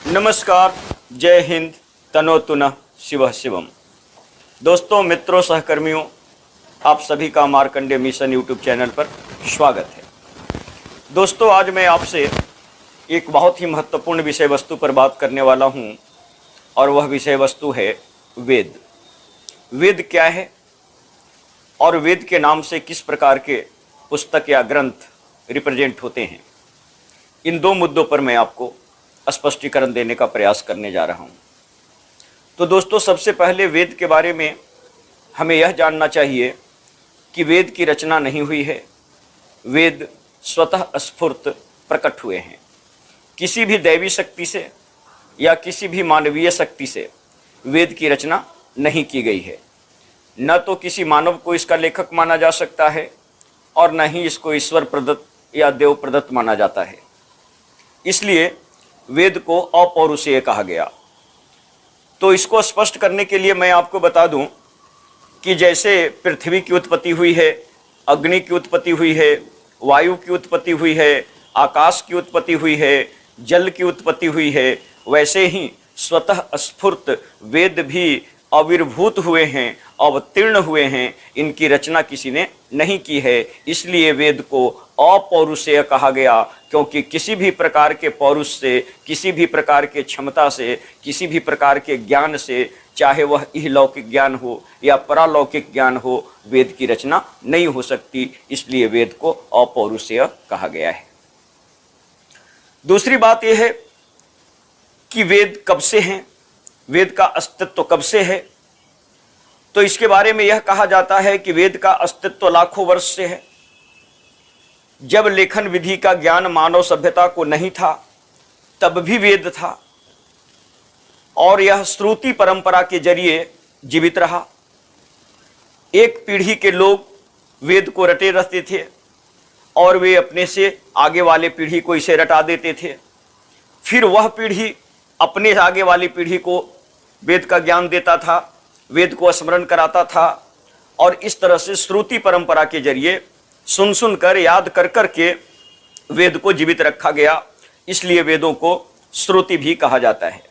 नमस्कार, जय हिंद, तनो तुनः शिवः शिवम। दोस्तों, मित्रों, सहकर्मियों, आप सभी का मार्कंडेय मिशन यूट्यूब चैनल पर स्वागत है। दोस्तों, आज मैं आपसे एक बहुत ही महत्वपूर्ण विषय वस्तु पर बात करने वाला हूं और वह विषय वस्तु है वेद। वेद क्या है और वेद के नाम से किस प्रकार के पुस्तक या ग्रंथ रिप्रेजेंट होते हैं, इन दो मुद्दों पर मैं आपको स्पष्टीकरण देने का प्रयास करने जा रहा हूं। तो दोस्तों, सबसे पहले वेद के बारे में हमें यह जानना चाहिए कि वेद की रचना नहीं हुई है। वेद स्वतः स्फूर्त प्रकट हुए हैं। किसी भी दैवी शक्ति से या किसी भी मानवीय शक्ति से वेद की रचना नहीं की गई है। न तो किसी मानव को इसका लेखक माना जा सकता है और न ही इसको ईश्वर प्रदत्त या देव प्रदत्त माना जाता है। इसलिए वेद को अपौरुषेय कहा गया। तो इसको स्पष्ट करने के लिए मैं आपको बता दूं कि जैसे पृथ्वी की उत्पत्ति हुई है, अग्नि की उत्पत्ति हुई है, वायु की उत्पत्ति हुई है, आकाश की उत्पत्ति हुई है, जल की उत्पत्ति हुई है, वैसे ही स्वतः स्फूर्त वेद भी आविर्भूत हुए हैं, अवतीर्ण हुए हैं। इनकी रचना किसी ने नहीं की है। इसलिए वेद को अपौरुषेय कहा गया, क्योंकि किसी भी प्रकार के पौरुष से, किसी भी प्रकार के क्षमता से, किसी भी प्रकार के ज्ञान से, चाहे वह इहलौकिक ज्ञान हो या परालौकिक ज्ञान हो, वेद की रचना नहीं हो सकती। इसलिए वेद को अपौरुषेय कहा गया है। दूसरी बात यह है कि वेद कब से हैं, वेद का अस्तित्व कब से है। तो इसके बारे में यह कहा जाता है कि वेद का अस्तित्व लाखों वर्ष से है। जब लेखन विधि का ज्ञान मानव सभ्यता को नहीं था, तब भी वेद था और यह श्रुति परंपरा के जरिए जीवित रहा। एक पीढ़ी के लोग वेद को रटे रहते थे और वे अपने से आगे वाले पीढ़ी को इसे रटा देते थे। फिर वह पीढ़ी अपने आगे वाली पीढ़ी को वेद का ज्ञान देता था, वेद को स्मरण कराता था और इस तरह से श्रुति परंपरा के जरिए सुन सुन कर, याद कर कर के वेद को जीवित रखा गया। इसलिए वेदों को श्रुति भी कहा जाता है।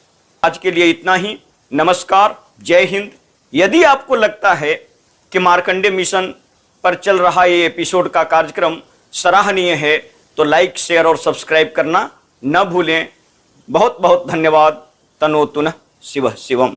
आज के लिए इतना ही। नमस्कार, जय हिंद। यदि आपको लगता है कि मार्कंडेय मिशन पर चल रहा ये एपिसोड का कार्यक्रम सराहनीय है, तो लाइक, शेयर और सब्सक्राइब करना न भूलें। बहुत बहुत धन्यवाद। तनो तुनः शिवः शिवम।